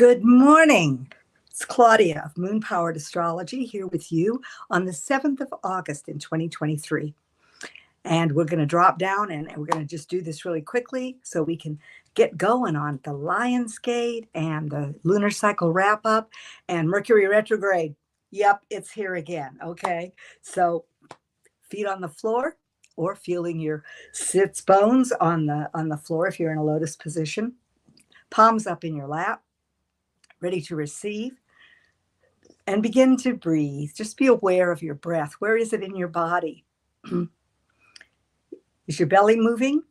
Good morning. It's Claudia of Moon Powered Astrology here with you on the 7th of August in 2023. And we're going to drop down and we're going to just do this really quickly so we can get going on the Lion's Gate and the lunar cycle wrap up and Mercury retrograde. Yep, it's here again. Okay. So feet on the floor or feeling your sits bones on the floor if you're in a lotus position. Palms up in your lap, ready to receive, and begin to breathe. Just be aware of your breath. Where is it in your body? Is your belly moving?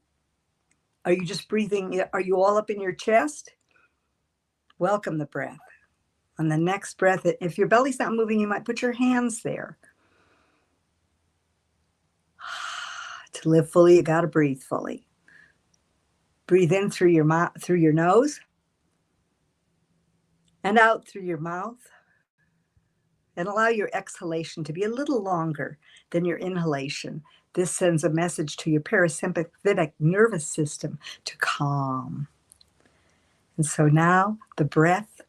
Are you just breathing? Are you all up in your chest? Welcome the breath. On the next breath, if your belly's not moving, you might put your hands there. To live fully, you got to breathe fully. Breathe in through your mouth, through your nose, and out through your mouth. And allow your exhalation to be a little longer than your inhalation. This sends a message to your parasympathetic nervous system to calm. And so now the breath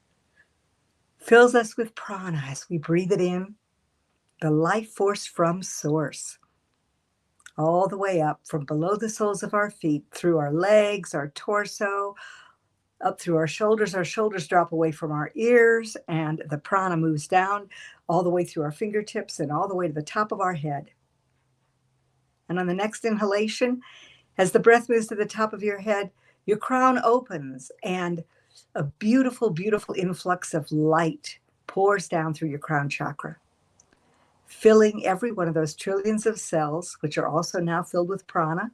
fills us with prana as we breathe it in, the life force from source, all the way up from below the soles of our feet, through our legs, our torso, up through our shoulders. Our shoulders drop away from our ears, and the prana moves down all the way through our fingertips and all the way to the top of our head. And on the next inhalation, as the breath moves to the top of your head, your crown opens and a beautiful, beautiful influx of light pours down through your crown chakra, filling every one of those trillions of cells, which are also now filled with prana,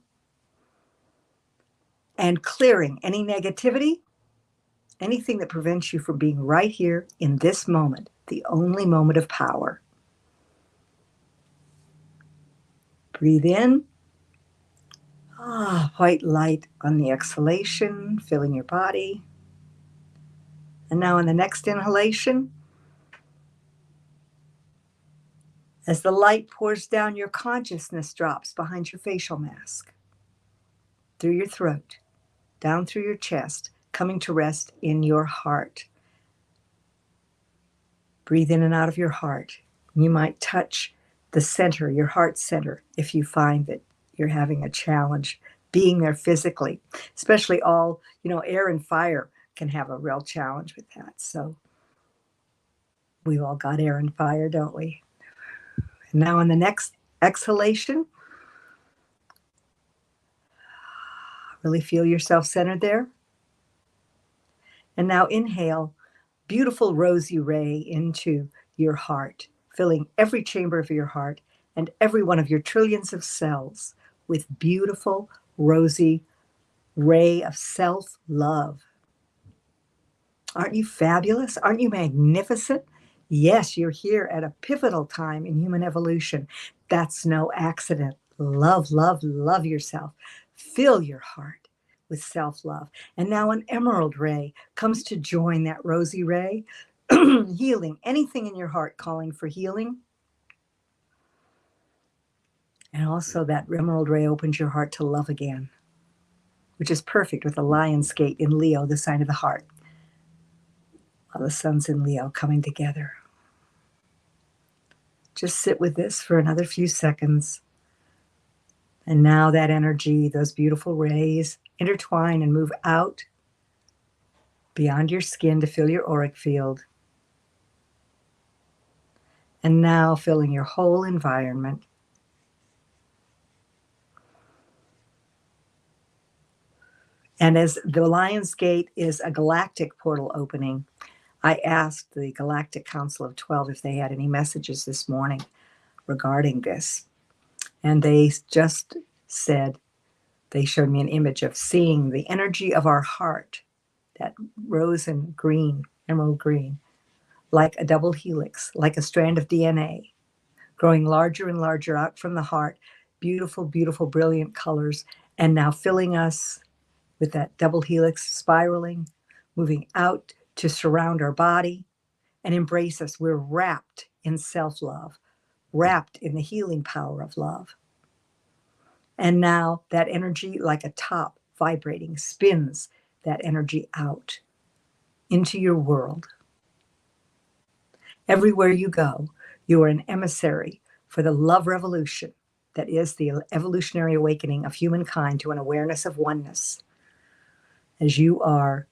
and clearing any negativity, anything that prevents you from being right here in this moment, the only moment of power. Breathe in. White light on the exhalation, filling your body. And now on the next inhalation, as the light pours down, your consciousness drops behind your facial mask, through your throat, down through your chest, coming to rest in your heart. Breathe in and out of your heart. You might touch the center, your heart center, if you find that you're having a challenge being there physically, especially all, air and fire can have a real challenge with that. So we've all got air and fire, don't we? And now on the next exhalation, really feel yourself centered there. And now inhale, beautiful rosy ray into your heart, filling every chamber of your heart and every one of your trillions of cells with beautiful rosy ray of self-love. Aren't you fabulous? Aren't you magnificent? Yes, you're here at a pivotal time in human evolution. That's no accident. Love, love, love yourself. Fill your heart with self-love. And now an emerald ray comes to join that rosy ray, healing anything in your heart calling for healing. And also that emerald ray opens your heart to love again, which is perfect with the Lion's Gate in Leo, the sign of the heart. While the sun's in Leo coming together. Just sit with this for another few seconds. And now that energy, those beautiful rays, intertwine and move out beyond your skin to fill your auric field. And now filling your whole environment. And as the Lion's Gate is a galactic portal opening, I asked the Galactic Council of 12 if they had any messages this morning regarding this. And they just said, they showed me an image of seeing the energy of our heart, that rose and green, emerald green, like a double helix, like a strand of DNA, growing larger and larger out from the heart, beautiful, beautiful, brilliant colors, and now filling us with that double helix spiraling, moving out to surround our body and embrace us. We're wrapped in self-love, wrapped in the healing power of love. And now that energy, like a top vibrating, spins that energy out into your world. Everywhere you go, you are an emissary for the love revolution that is the evolutionary awakening of humankind to an awareness of oneness, as you are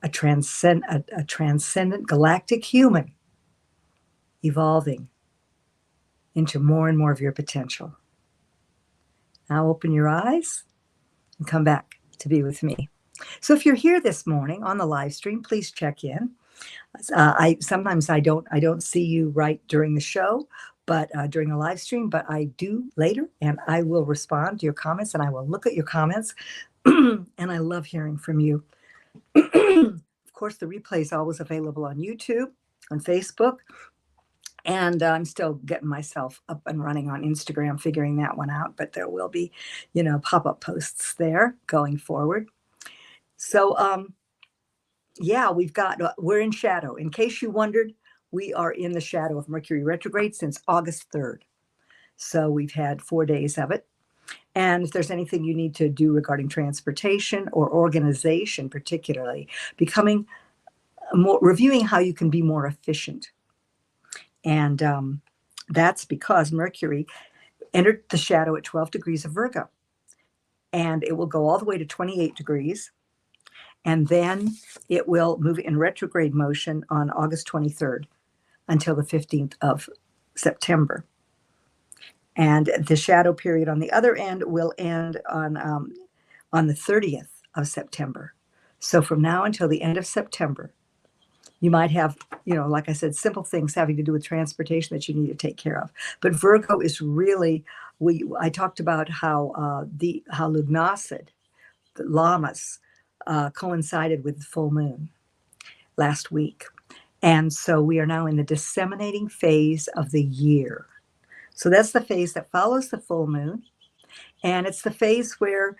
a transcendent galactic human evolving into more and more of your potential. Now open your eyes and come back to be with me. So if you're here this morning on the live stream, please check in. Sometimes I don't see you right during the show, but during the live stream, but I do later, and I will respond to your comments, and I will look at your comments, and I love hearing from you. Of course, the replay is always available on YouTube, on Facebook, and I'm still getting myself up and running on Instagram, figuring that one out, but there will be, pop-up posts there going forward. So, yeah, we're in shadow. In case you wondered, we are in the shadow of Mercury retrograde since August 3rd. So we've had 4 days of it. And if there's anything you need to do regarding transportation or organization, particularly, reviewing how you can be more efficient. And that's because Mercury entered the shadow at 12 degrees of Virgo. And it will go all the way to 28 degrees. And then it will move in retrograde motion on August 23rd until the 15th of September. And the shadow period on the other end will end on the 30th of September. So from now until the end of September, you might have, like I said, simple things having to do with transportation that you need to take care of. But Virgo is really, I talked about how Lugnasad, the Lammas, coincided with the full moon last week. And so we are now in the disseminating phase of the year. So that's the phase that follows the full moon. And it's the phase where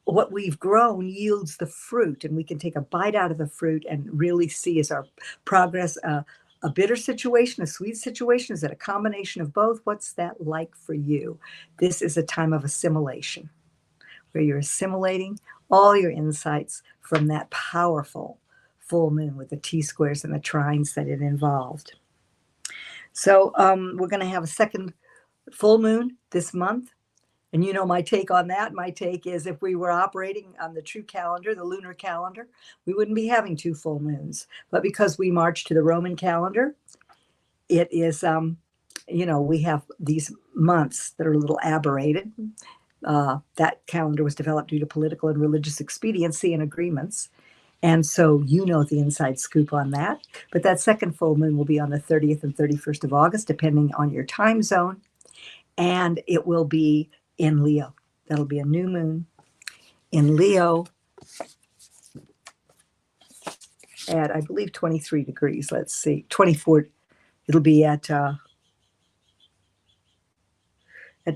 what we've grown yields the fruit, and we can take a bite out of the fruit and really see is our progress a bitter situation, a sweet situation? Is it a combination of both? What's that like for you? This is a time of assimilation, where you're assimilating all your insights from that powerful full moon with the T-squares and the trines that it involved. So we're going to have a second full moon this month. And my take on that. My take is if we were operating on the true calendar, the lunar calendar, we wouldn't be having 2 full moons. But because we march to the Roman calendar, it is, we have these months that are a little aberrated. That calendar was developed due to political and religious expediency and agreements. And so the inside scoop on that. But that second full moon will be on the 30th and 31st of August, depending on your time zone. And it will be in Leo. That'll be a new moon in Leo at, I believe, 23 degrees. Let's see, 24. It'll be at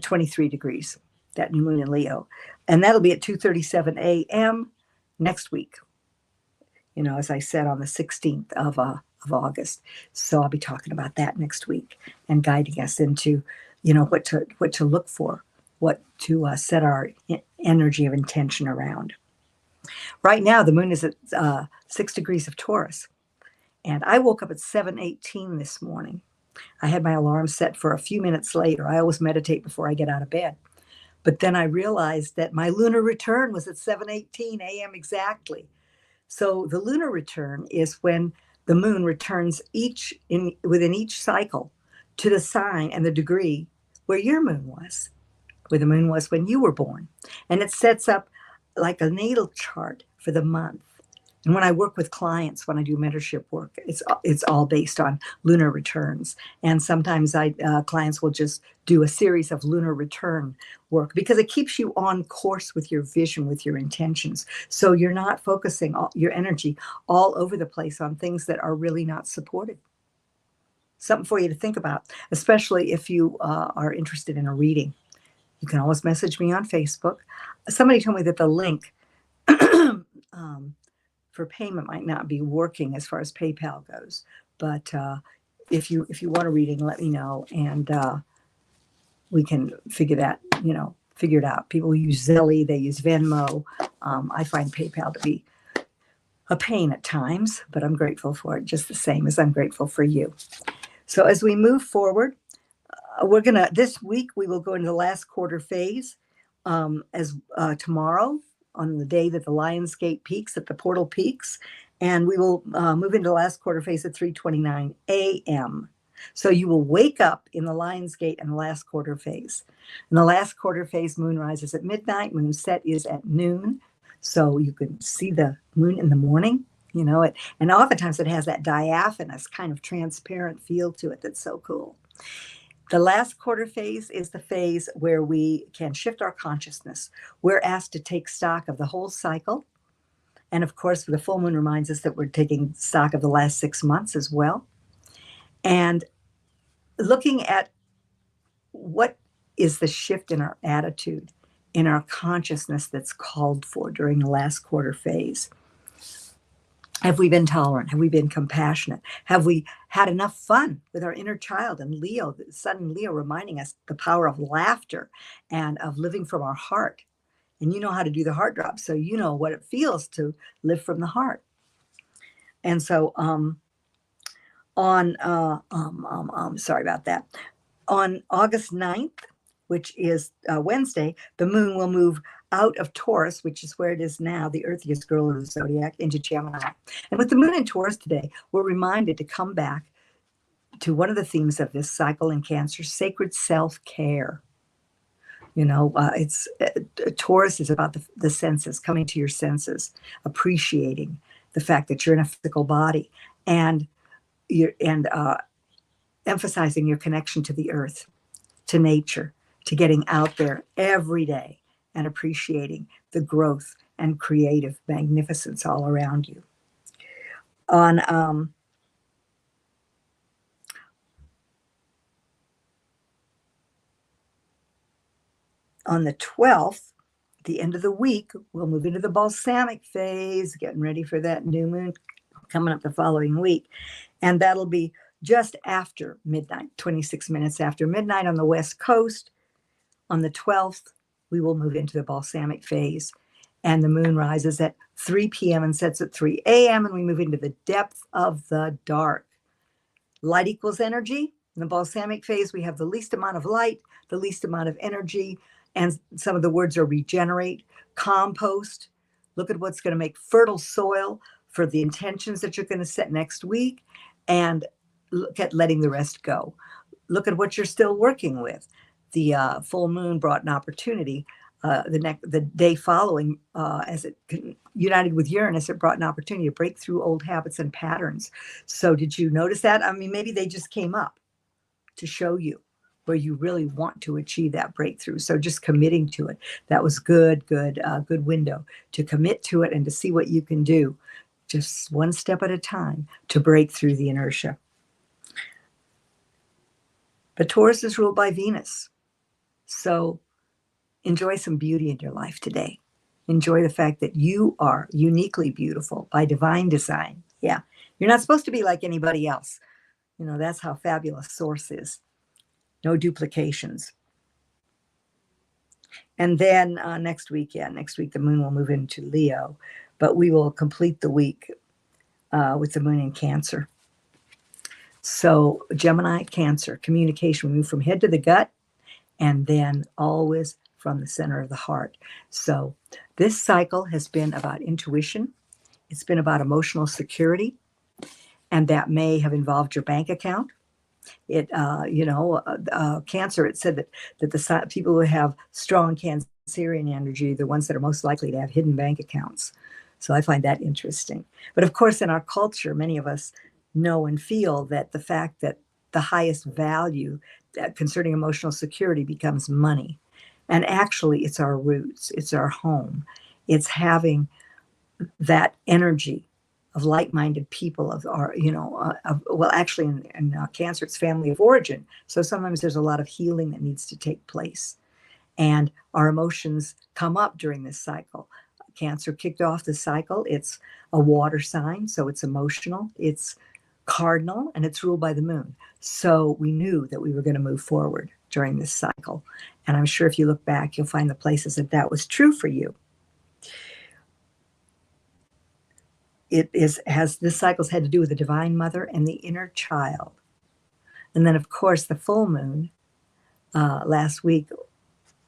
23 degrees, that new moon in Leo. And that'll be at 2:37 a.m. next week. As I said, on the 16th of August. So I'll be talking about that next week and guiding us into, what to look for, what to set our energy of intention around. Right now, the moon is at 6 degrees of Taurus. And I woke up at 7:18 this morning. I had my alarm set for a few minutes later. I always meditate before I get out of bed. But then I realized that my lunar return was at 7:18 a.m. exactly. So the lunar return is when the moon returns within each cycle to the sign and the degree where your moon was, where the moon was when you were born. And it sets up like a natal chart for the month. And when I work with clients, when I do mentorship work, it's all based on lunar returns. And sometimes clients will just do a series of lunar return work because it keeps you on course with your vision, with your intentions. So you're not focusing your energy all over the place on things that are really not supported. Something for you to think about, especially if you are interested in a reading. You can always message me on Facebook. Somebody told me that the link for payment might not be working as far as PayPal goes. But if you want a reading, let me know, and we can figure it out. People use Zelle, they use Venmo. I find PayPal to be a pain at times, but I'm grateful for it just the same as I'm grateful for you. So as we move forward, this week we will go into the last quarter phase as tomorrow on the day that the Lionsgate peaks, at the portal peaks, and we will move into the last quarter phase at 3:29 a.m. So you will wake up in the Lionsgate and the last quarter phase. In the last quarter phase, moon rises at midnight, moon set is at noon. So you can see the moon in the morning, and oftentimes it has that diaphanous kind of transparent feel to it that's so cool. The last quarter phase is the phase where we can shift our consciousness. We're asked to take stock of the whole cycle. And of course, the full moon reminds us that we're taking stock of the last 6 months as well. And looking at what is the shift in our attitude, in our consciousness that's called for during the last quarter phase. Have we been tolerant? Have we been compassionate? Have we had enough fun with our inner child? And Leo, the sun in Leo, reminding us the power of laughter and of living from our heart. And you know how to do the heart drop, so you know what it feels to live from the heart. And so sorry about that. On August 9th, which is Wednesday, the moon will move out of Taurus, which is where it is now, the earthiest girl of the zodiac, into Gemini. And with the moon in Taurus today, we're reminded to come back to one of the themes of this cycle in Cancer, sacred self-care. Taurus is about the senses, coming to your senses, appreciating the fact that you're in a physical body, and emphasizing your connection to the earth, to nature, to getting out there every day and appreciating the growth and creative magnificence all around you. On the 12th, the end of the week, we'll move into the balsamic phase, getting ready for that new moon coming up the following week. And that'll be just after midnight, 26 minutes after midnight on the West Coast. On the 12th, we will move into the balsamic phase. And the moon rises at 3 p.m. and sets at 3 a.m. And we move into the depth of the dark. Light equals energy. In the balsamic phase, we have the least amount of light, the least amount of energy. And some of the words are regenerate, compost. Look at what's going to make fertile soil for the intentions that you're going to set next week. And look at letting the rest go. Look at what you're still working with. The full moon brought an opportunity. The day following, as it united with Uranus, it brought an opportunity to break through old habits and patterns. So did you notice that? I mean, maybe they just came up to show you where you really want to achieve that breakthrough. So just committing to it, that was good window to commit to it and to see what you can do, just one step at a time, to break through the inertia. But Taurus is ruled by Venus. So enjoy some beauty in your life today. Enjoy the fact that you are uniquely beautiful by divine design. Yeah, you're not supposed to be like anybody else. That's how fabulous Source is. No duplications. And then next week the moon will move into Leo, but we will complete the week with the moon in Cancer. So Gemini, Cancer, communication, we move from head to the gut, and then always from the center of the heart. So this cycle has been about intuition. It's been about emotional security, and that may have involved your bank account. Cancer, it said that the people who have strong Cancerian energy, the ones that are most likely to have hidden bank accounts. So I find that interesting. But of course, in our culture, many of us know and feel that the fact that the highest value concerning emotional security becomes money. And actually, it's our roots, it's our home. It's having that energy of like-minded people, of our, actually in Cancer, it's family of origin. So sometimes there's a lot of healing that needs to take place. And our emotions come up during this cycle. Cancer kicked off the cycle. It's a water sign, so it's emotional. It's cardinal, and it's ruled by the moon. So we knew that we were going to move forward during this cycle. And I'm sure if you look back, you'll find the places that was true for you. this cycle's had to do with the Divine Mother and the inner child. And then, of course, the full moon last week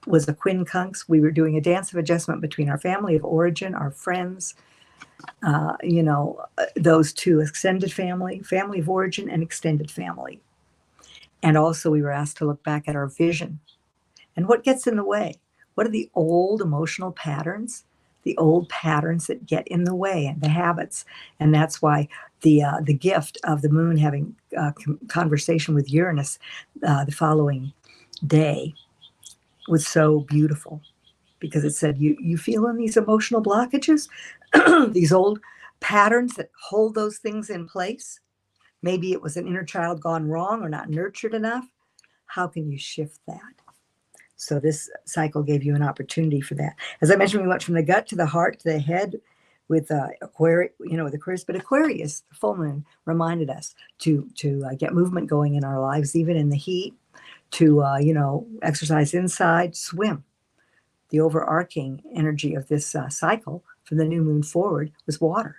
was a quincunx. We were doing a dance of adjustment between our family of origin, our friends, those two, extended family, family of origin, and extended family. And also we were asked to look back at our vision and what gets in the way. What are the old emotional patterns, the old patterns that get in the way, and the habits? And that's why the gift of the moon having a conversation with Uranus the following day was so beautiful, because it said, you feeling these emotional blockages, these old patterns that hold those things in place? Maybe it was an inner child gone wrong or not nurtured enough. How can you shift that? So this cycle gave you an opportunity for that. As I mentioned, we went from the gut to the heart to the head with Aquarius, with Aquarius. But Aquarius, the full moon, reminded us to get movement going in our lives, even in the heat, to exercise inside, swim. The overarching energy of this cycle from the new moon forward was water.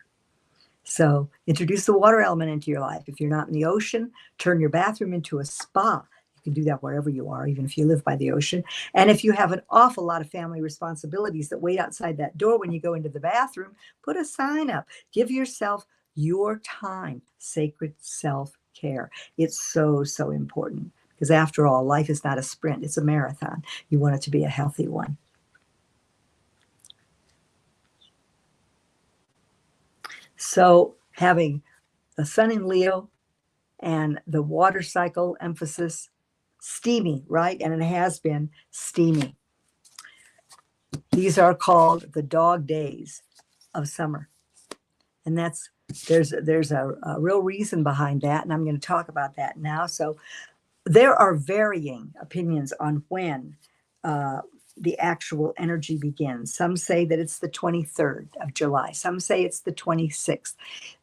So introduce the water element into your life. If you're not in the ocean, turn your bathroom into a spa. You can do that wherever you are, even if you live by the ocean. And if you have an awful lot of family responsibilities that wait outside that door when you go into the bathroom, put a sign up. Give yourself your time, sacred self-care. It's so, so important, because after all, life is not a sprint. It's a marathon. You want it to be a healthy one. So having the sun in Leo and the water cycle emphasis, steamy, right? And it has been steamy. These are called the dog days of summer. And there's a real reason behind that. And I'm going to talk about that now. So there are varying opinions on when the actual energy begins. Some say that it's the 23rd of July. Some say it's the 26th.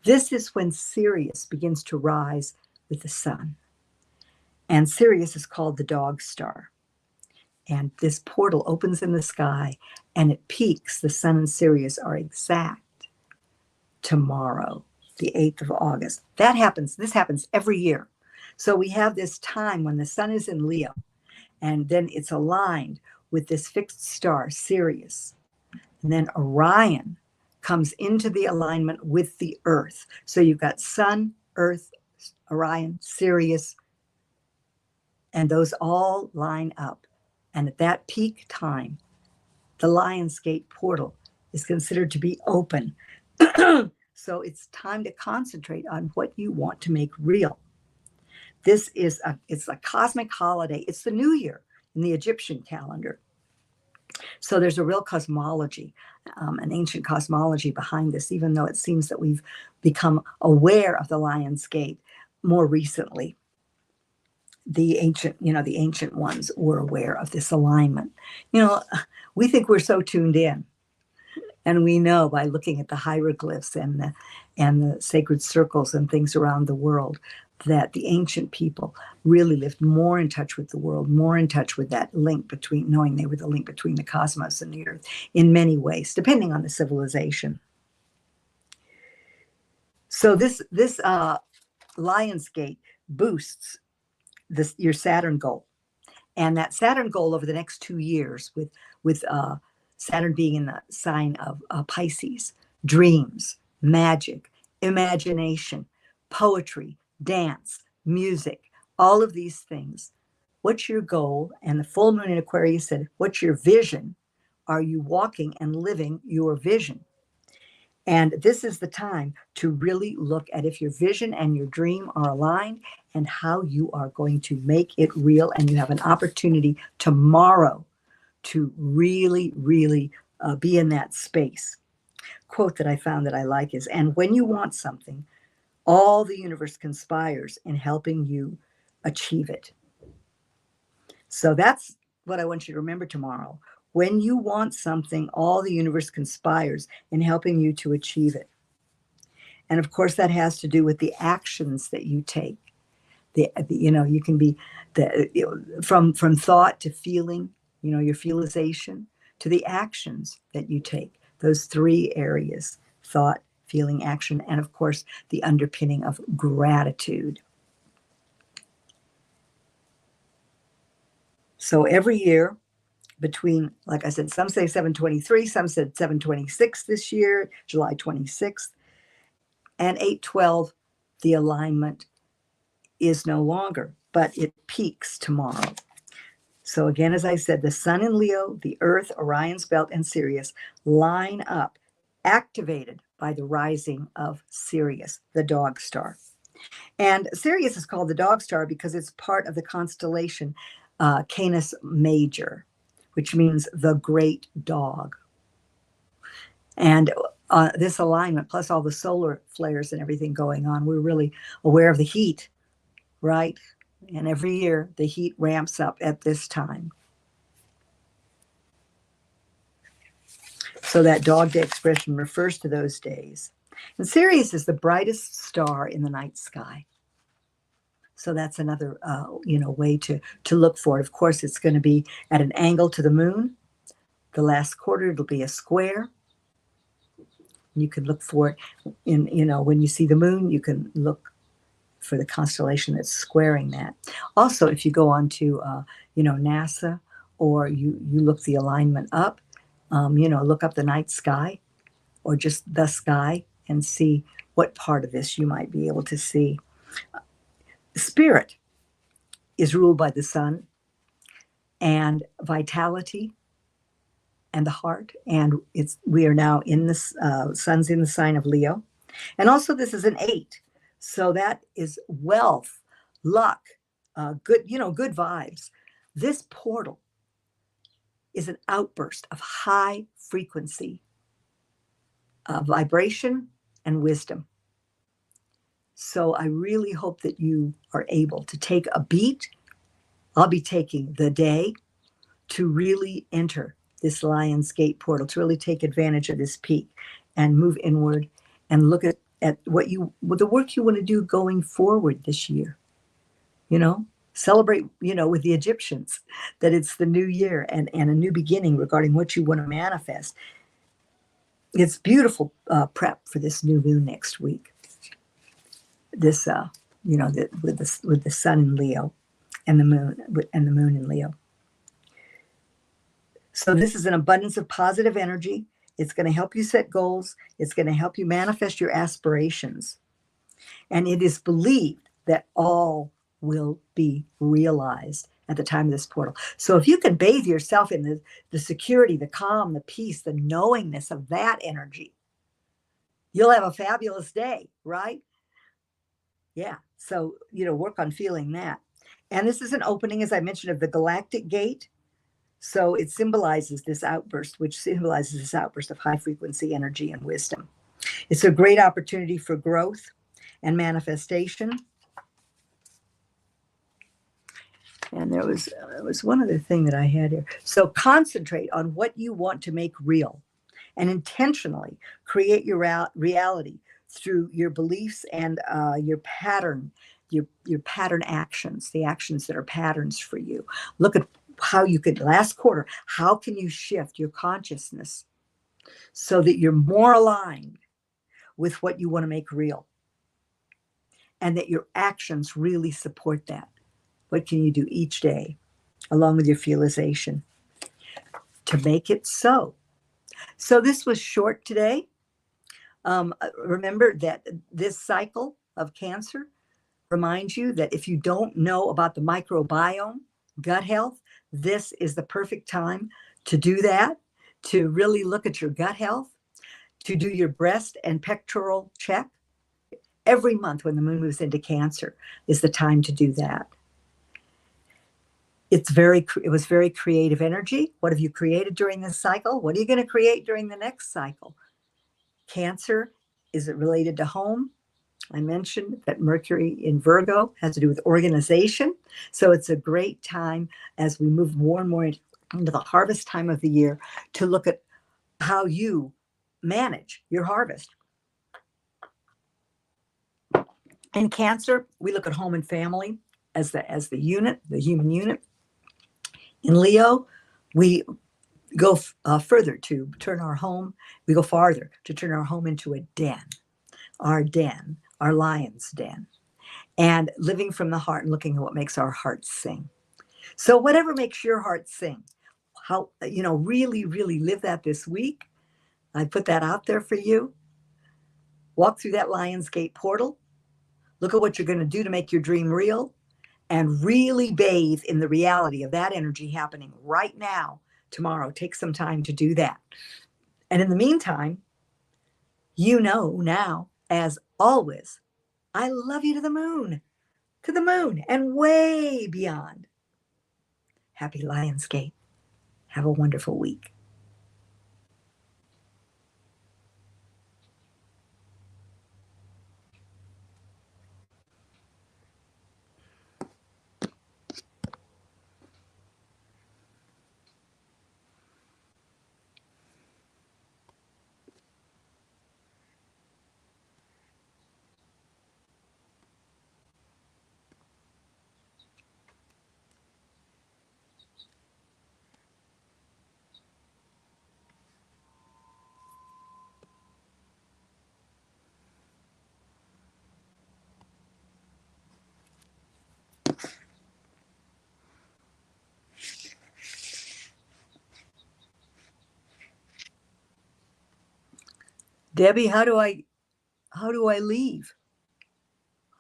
This is when Sirius begins to rise with the sun. And Sirius is called the dog star. And this portal opens in the sky and it peaks. The sun and Sirius are exact tomorrow, the 8th of August. This happens every year. So we have this time when the sun is in Leo, and then it's aligned with this fixed star, Sirius. And then Orion comes into the alignment with the Earth. So you've got Sun, Earth, Orion, Sirius, and those all line up. And at that peak time, the Lionsgate portal is considered to be open. So it's time to concentrate on what you want to make real. It's a cosmic holiday. It's the New Year in the Egyptian calendar. So there's a real cosmology, an ancient cosmology behind this, even though it seems that we've become aware of the Lion's Gate more recently. The ancient ones were aware of this alignment. We think we're so tuned in, and we know by looking at the hieroglyphs and the sacred circles and things around the world that the ancient people really lived more in touch with the world, more in touch with that link between, knowing they were the link between the cosmos and the earth in many ways, depending on the civilization. So this Lionsgate boosts your Saturn goal. And that Saturn goal over the next 2 years, with Saturn being in the sign of Pisces, dreams, magic, imagination, poetry, dance, music, all of these things. What's your goal? And the full moon in Aquarius said, what's your vision? Are you walking and living your vision? And this is the time to really look at if your vision and your dream are aligned and how you are going to make it real. And you have an opportunity tomorrow to really, really be in that space. Quote that I found that I like is, and when you want something, all the universe conspires in helping you achieve it. So that's what I want you to remember tomorrow. When you want something, all the universe conspires in helping you to achieve it. And of course, that has to do with the actions that you take. You can be from thought to feeling, your feelization, to the actions that you take. Those 3 areas: thought, feeling, action, and of course, the underpinning of gratitude. So every year between, like I said, some say 7/23, some said 7/26 this year, July 26th, and 8/12, the alignment is no longer, but it peaks tomorrow. So again, as I said, the sun in Leo, the earth, Orion's belt, and Sirius line up, activated by the rising of Sirius, the dog star. And Sirius is called the dog star because it's part of the constellation Canis Major, which means the great dog. And this alignment, plus all the solar flares and everything going on, we're really aware of the heat, right? And every year the heat ramps up at this time. So that Dog Day expression refers to those days. And Sirius is the brightest star in the night sky. So that's another, way to look for it. Of course, it's going to be at an angle to the moon. The last quarter, it'll be a square. You can look for it when you see the moon, you can look for the constellation that's squaring that. Also, if you go on to, NASA, or you look the alignment up, look up the night sky or just the sky and see what part of this you might be able to see. Spirit is ruled by the sun and vitality and the heart. And we are now in this, sun's in the sign of Leo. And also this is an 8. So that is wealth, luck, good vibes. This portal is an outburst of high frequency vibration and wisdom. So I really hope that you are able to take a beat. I'll be taking the day to really enter this Lion's Gate portal, to really take advantage of this peak and move inward and look at the work you want to do going forward this year. Celebrate, with the Egyptians, that it's the new year and a new beginning regarding what you want to manifest. It's beautiful prep for this new moon next week. This, with the sun in Leo and the moon in Leo. So this is an abundance of positive energy. It's going to help you set goals. It's going to help you manifest your aspirations. And it is believed that all will be realized at the time of this portal. So if you can bathe yourself in the security, the calm, the peace, the knowingness of that energy, you'll have a fabulous day, right? Yeah. So, work on feeling that. And this is an opening, as I mentioned, of the galactic gate. So it symbolizes this outburst, of high frequency energy and wisdom. It's a great opportunity for growth and manifestation. And there was one other thing that I had here. So concentrate on what you want to make real and intentionally create your reality through your beliefs and your pattern actions, the actions that are patterns for you. Look at how you could, last quarter, how can you shift your consciousness so that you're more aligned with what you want to make real and that your actions really support that? What can you do each day along with your realization to make it so? So this was short today. Remember that this cycle of Cancer reminds you that if you don't know about the microbiome, gut health, this is the perfect time to do that, to really look at your gut health, to do your breast and pectoral check. Every month when the moon moves into Cancer is the time to do that. It was very creative energy. What have you created during this cycle? What are you going to create during the next cycle? Cancer, is it related to home? I mentioned that Mercury in Virgo has to do with organization. So it's a great time as we move more and more into the harvest time of the year to look at how you manage your harvest. In Cancer, we look at home and family as the unit, the human unit. In Leo, we go further to turn our home. We go farther to turn our home into a den. our den, our lion's den, and living from the heart and looking at what makes our hearts sing. So whatever makes your heart sing, how, really, really live that this week. I put that out there for you. Walk through that Lion's Gate portal. Look at what you're going to do to make your dream real, and really bathe in the reality of that energy happening right now, tomorrow. Take some time to do that. And in the meantime, now, as always, I love you to the moon, and way beyond. Happy Lion's Gate. Have a wonderful week. Debbie, how do I leave?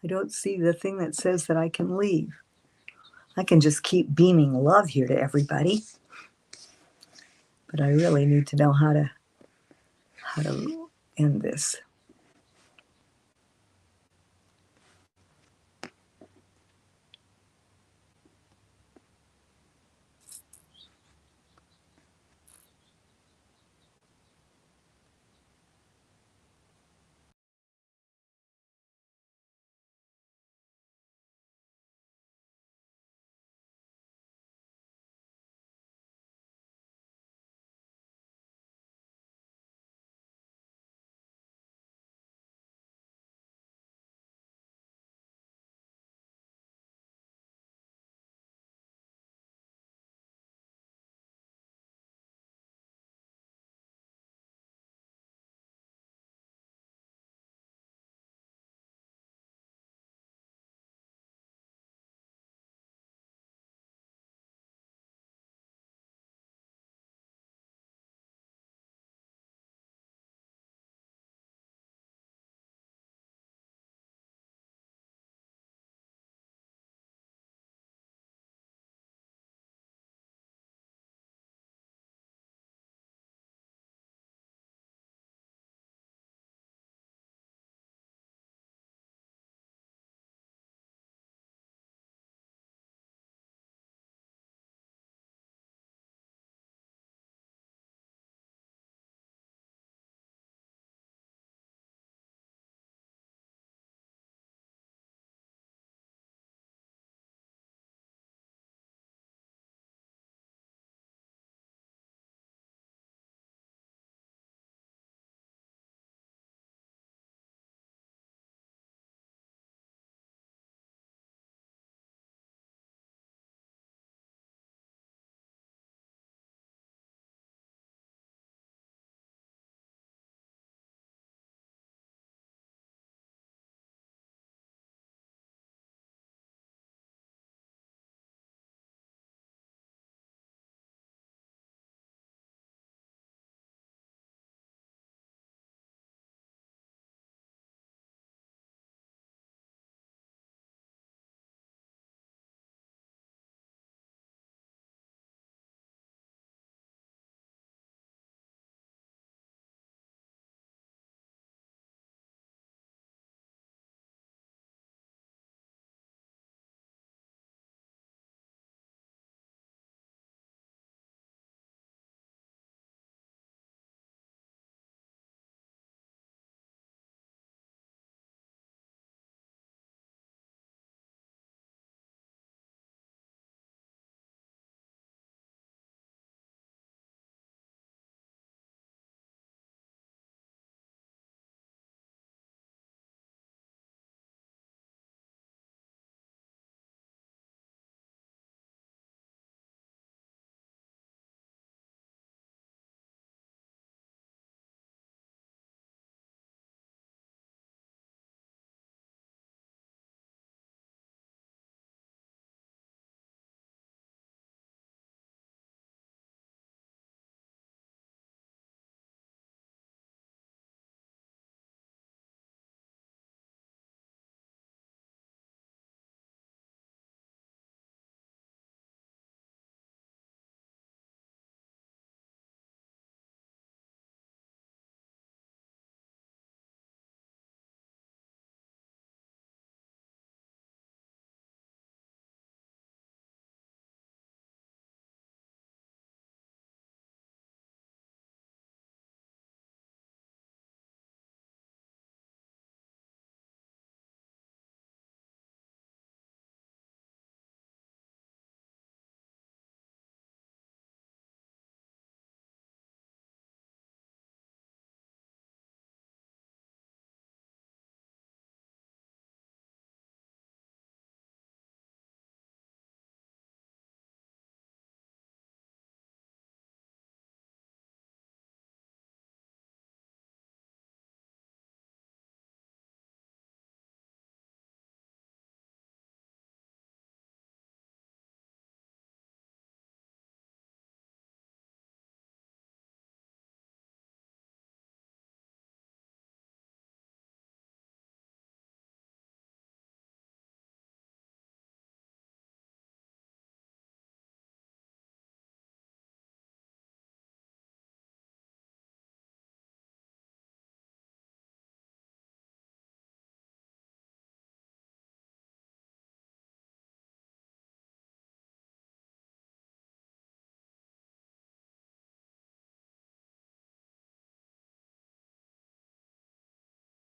I don't see the thing that says that I can leave. I can just keep beaming love here to everybody. But I really need to know how to end this.